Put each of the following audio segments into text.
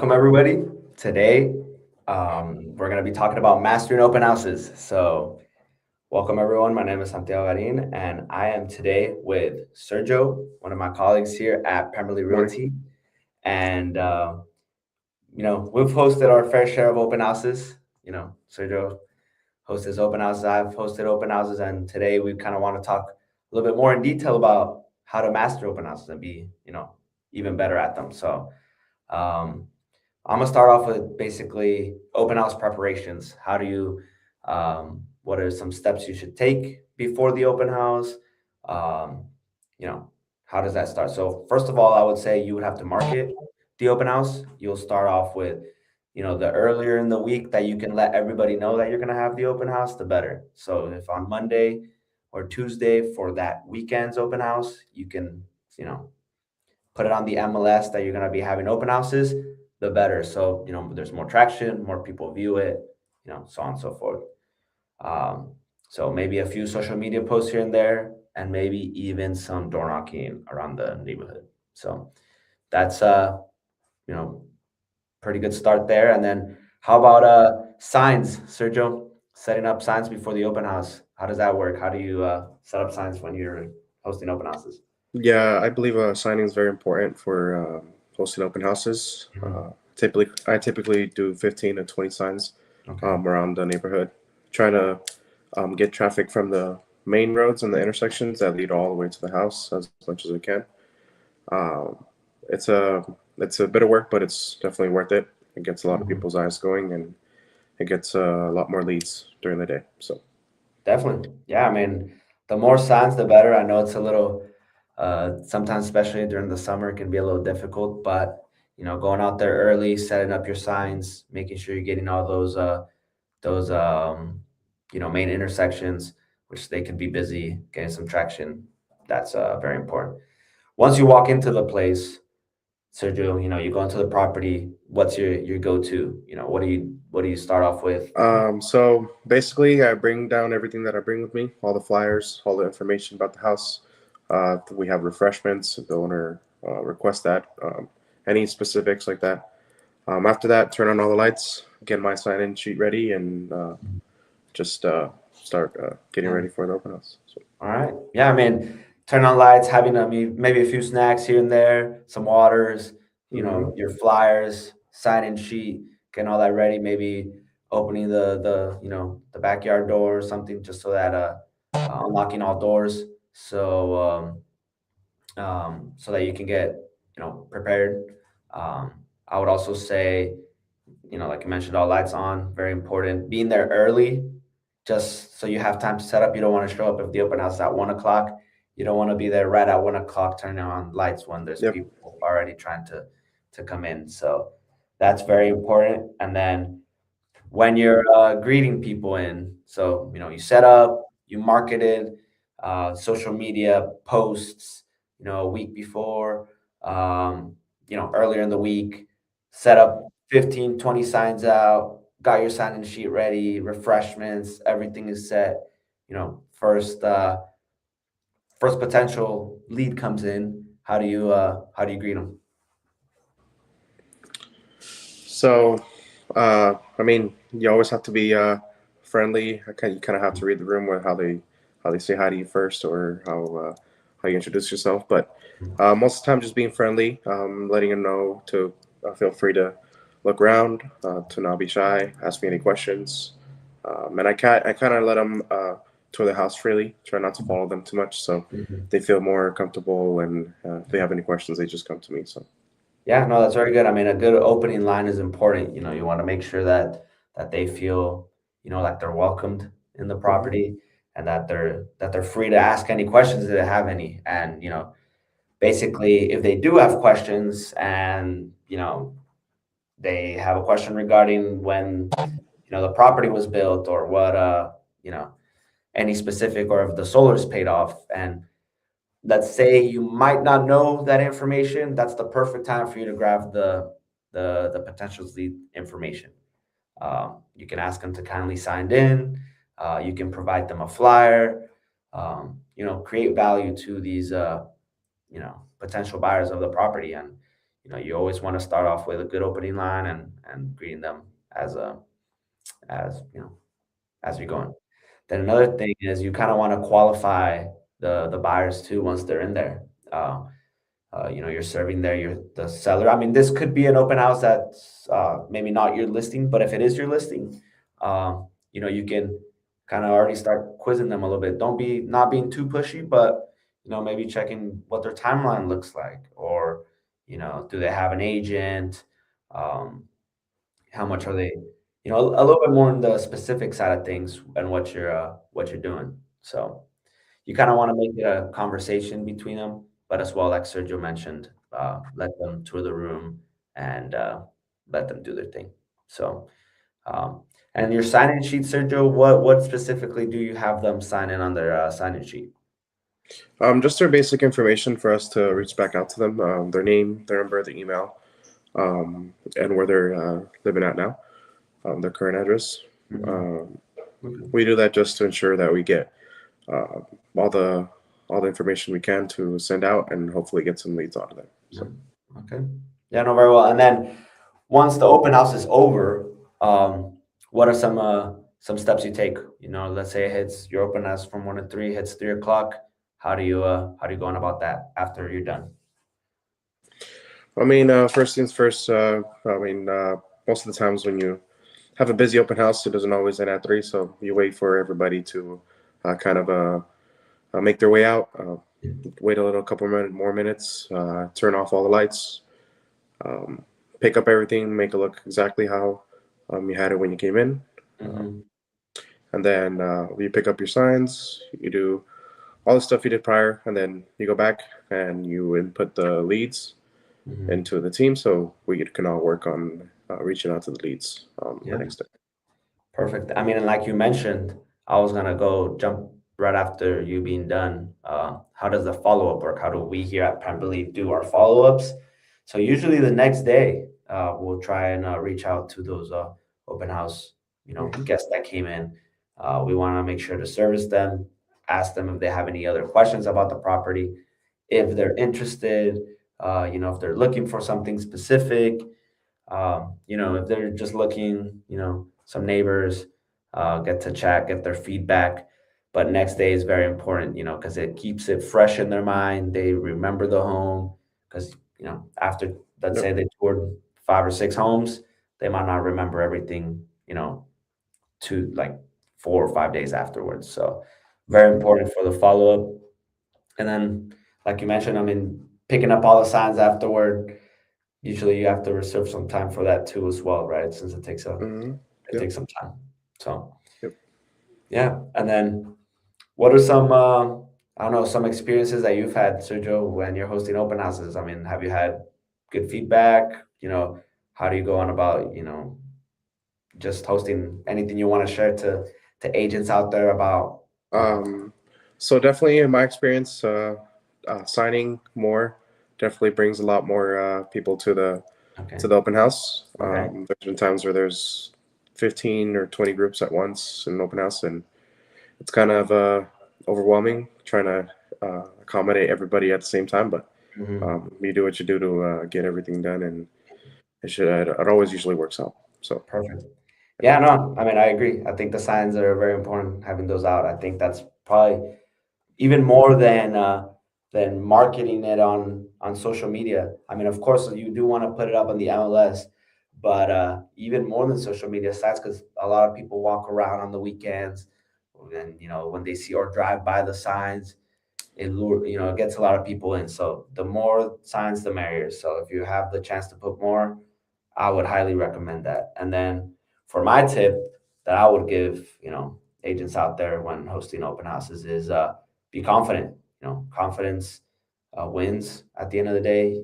Welcome, everybody. Today, we're going to be talking about mastering open houses. Welcome, everyone. My name is Santiago Garin, and I am today with Sergio, one of my colleagues here at Pemberley Morning. Realty. And, we've hosted our fair share of open houses. Sergio hosts open houses, I've hosted open houses, and today we kind of want to talk a little bit more in detail about how to master open houses and be, even better at them. Um, I'm gonna start off with basically open house preparations. What are some steps you should take before the open house? Um, you know, how does that start? So first of all, I would say you would have to market the open house. You'll start off with, the earlier in the week that you can let everybody know that you're gonna have the open house, the better. So if on Monday or Tuesday for that weekend's open house, you can, you know, put it on the MLS that you're going to be having open houses, the better. So, there's more traction, more people view it, so on and so forth. Um, so maybe a few social media posts here and there, and maybe even some door knocking around the neighborhood. So that's you know, pretty good start there. And then how about signs, Sergio? Setting up signs before the open house. How does that work? How do you set up signs when you're hosting open houses? Yeah, I believe signing is very important for hosting open houses. Mhm. I typically do 15 to 20 signs Okay. around the neighborhood, trying to get traffic from the main roads and the intersections that lead all the way to the house as much as we can. Um, it's a it's a bit of work, but it's definitely worth it. It gets a lot of Mhm. people's eyes going, and it gets a lot more leads during the day. So. Definitely. Yeah, I mean, the more signs, the better. I know it's a little, sometimes, especially during the summer, it can be a little difficult, but, going out there early, setting up your signs, making sure you're getting all those main intersections, which they can be busy, getting some traction. That's very important. Once you walk into the place, Sergio, you go into the property. What's your go-to? What do you start off with? So basically, I bring down everything that I bring with me, all the flyers, all the information about the house. We have refreshments if the owner requests that, any specifics like that. After that, turn on all the lights, get my sign-in sheet ready, and just start getting Yeah. ready for the open house. So, All right. Yeah, I mean, turn on lights, having maybe a few snacks here and there, some waters, hmm your flyers, sign-in sheet, getting all that ready. Maybe opening the backyard door or something, just so that unlocking all doors, so that you can get prepared. I would also say, like I mentioned, all lights on, very important. Being there early, just so you have time to set up. You don't want to show up if the open house is at 1 o'clock. You don't want to be there right at 1 o'clock turning on lights when there's yep. people already trying to come in. So that's very important. And then when you're greeting people in, so you set up, you marketed, social media posts, a week before, earlier in the week, set up 15, 20 signs out, got your sign-in sheet ready, refreshments, everything is set. First potential lead comes in. How do you greet them? So, I mean, you always have to be friendly. You kind of have to read the room with how they say hi to you first, or how you introduce yourself. But most of the time, just being friendly, letting them know to feel free to look around, to not be shy, ask me any questions, and I kind of let them tour the house freely. Try not to follow them too much, so Mhm. they feel more comfortable. And if they have any questions, they just come to me. So. Yeah, no, that's very good. I mean, a good opening line is important. You want to make sure that they feel, like they're welcomed in the hmm property, and that they're free to ask any questions if they have any. And, basically, if they do have questions and, they have a question regarding when, the property was built, or what you know, any specific, or if the solar is paid off, and let's say you might not know that information, that's the perfect time for you to grab the potential lead information. You can ask them to kindly sign in. You can provide them a flyer. Create value to these potential buyers of the property, and you always want to start off with a good opening line and greeting them as a as as you're going. Then another thing is you kind of want to qualify the buyers too once they're in there. You're serving there, you're the seller. I mean, this could be an open house that's maybe not your listing, but if it is your listing, you can kind of already start quizzing them a little bit. Don't be not being too pushy, but maybe checking what their timeline looks like, or do they have an agent? Um, how much are they? A little bit more in the specific side of things and what you're doing. So you kind of want to make it a conversation between them, but as well, like Sergio mentioned, let them tour the room and let them do their thing. So, um, and your sign-in sheet, Sergio, what specifically do you have them sign in on their sign-in sheet? Just their basic information for us to reach back out to them, their name, their number, their email, and where they're living at now, their current address. Hmm. Um, Okay. we do that just to ensure that we get uh, all the all the information we can to send out, and hopefully get some leads out of them. Yeah. So, Okay. Yeah, no, very well. And then once the open house is over, what are some steps you take? Let's say it hits your open house from 1 to 3, hits 3 o'clock. How do you go on about that after you're done? I mean, first things first. Most of the times when you have a busy open house, it doesn't always end at 3. So you wait for everybody to kind of make their way out. Wait a little, couple more minutes. Turn off all the lights. Um, Pick up everything. Make it look exactly how you had it when you came in. Mm-hmm. And then you pick up your signs. You do all the stuff you did prior, and then you go back and you input the leads Mm-hmm. into the team, so we can all work on reaching out to the leads the Yeah. next day. Perfect. I mean, and like you mentioned, I was gonna go jump right after you being done. How does the follow-up work? How do we here at Prime Believe do our follow-ups? So usually the next day, we'll try and reach out to those open house, Hmm. guests that came in. We want to make sure to service them, ask them if they have any other questions about the property, if they're interested, if they're looking for something specific, if they're just looking, some neighbors get to chat, get their feedback. But next day is very important, because it keeps it fresh in their mind. They remember the home because, after, let's say Yep. they toured 5 or 6 homes, they might not remember everything, to like 4 or 5 days afterwards. So very important for the follow up. And then, like you mentioned, I mean, picking up all the signs afterward. Usually you have to reserve some time for that too as well, right? Since Hmm. it Yep. takes some time. So Yep. yeah. And then what are some I don't know, some experiences that you've had, Sergio, when you're hosting open houses? I mean, have you had good feedback? How do you go on about, just hosting anything you want to share to agents out there about Um, so definitely, in my experience, signing more definitely brings a lot more people okay. to the open house. Okay. There's been times where there's 15 or 20 groups at once in an open house, and it's kind of overwhelming trying to accommodate everybody at the same time. But Hmm. you do what you do to get everything done, and it always usually works out. So Perfect. Yeah, no, I mean, I agree. I think the signs are very important, having those out. I think that's probably even more than marketing it on social media. I mean, of course, you do want to put it up on the MLS, but even more than social media sites, because a lot of people walk around on the weekends, and when they see or drive by the signs, it gets a lot of people in. So the more signs, the merrier. So if you have the chance to put more, I would highly recommend that. And then for my tip that I would give, agents out there when hosting open houses is be confident. Confidence wins at the end of the day.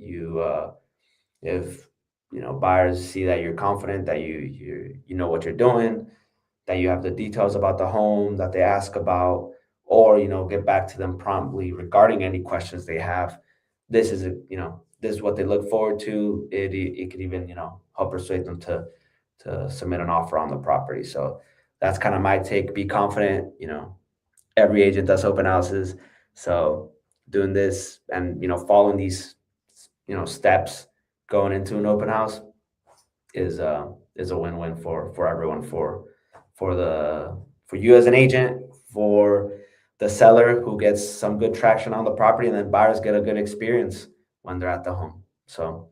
If buyers see that you're confident, that you know what you're doing, that you have the details about the home that they ask about, or get back to them promptly regarding any questions they have. This is what they look forward to. It could even help persuade them to submit an offer on the property. So that's kind of my take. Be confident. Every agent does open houses, so doing this and following these steps going into an open house is a win-win for everyone, for the for you as an agent, for the seller who gets some good traction on the property, and then buyers get a good experience when they're at the home. So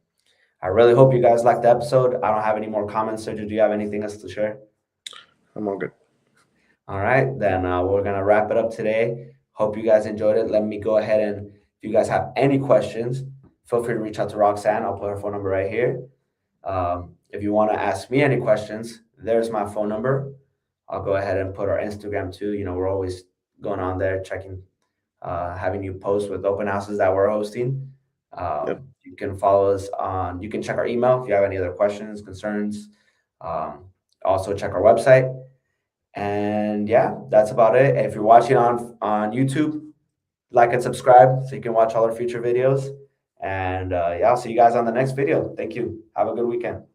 I really hope you guys liked the episode. I don't have any more comments. Sergio, do you have anything else to share? I'm all good. All right, then we're gonna wrap it up today. Hope you guys enjoyed it. Let me go ahead and if you guys have any questions, feel free to reach out to Roxanne. I'll put her phone number right here. If you want to ask me any questions, there's my phone number. I'll go ahead and put our Instagram too. You know, we're always going on there checking, having new posts with open houses that we're hosting. Yep. You can follow us on. You can check our email if you have any other questions, concerns. Um, Also check our website. And yeah, that's about it. If you're watching on YouTube, like and subscribe so you can watch all our future videos. And yeah, I'll see you guys on the next video. Thank you. Have a good weekend.